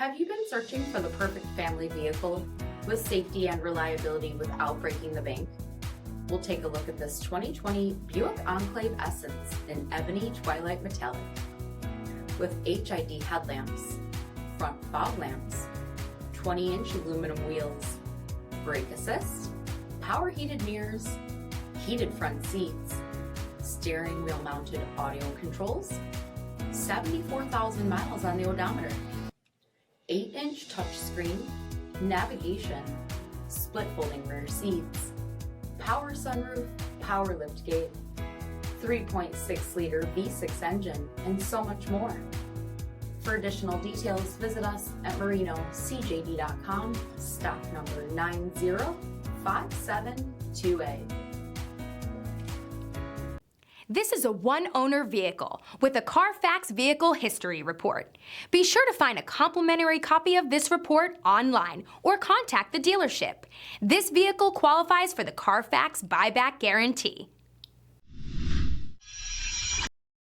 Have you been searching for the perfect family vehicle with safety and reliability without breaking the bank? We'll take a look at this 2020 Buick Enclave Essence in ebony twilight metallic with HID headlamps, front fog lamps, 20-inch aluminum wheels, brake assist, power heated mirrors, heated front seats, steering wheel mounted audio controls, 74,000 miles on the odometer, 8-inch touchscreen, navigation, split folding rear seats, power sunroof, power liftgate, 3.6-liter V6 engine, and so much more. For additional details, visit us at MarinoCJD.com, stock number 90572A. This is a one-owner vehicle with a Carfax Vehicle History Report. Be sure to find a complimentary copy of this report online or contact the dealership. This vehicle qualifies for the Carfax Buyback Guarantee.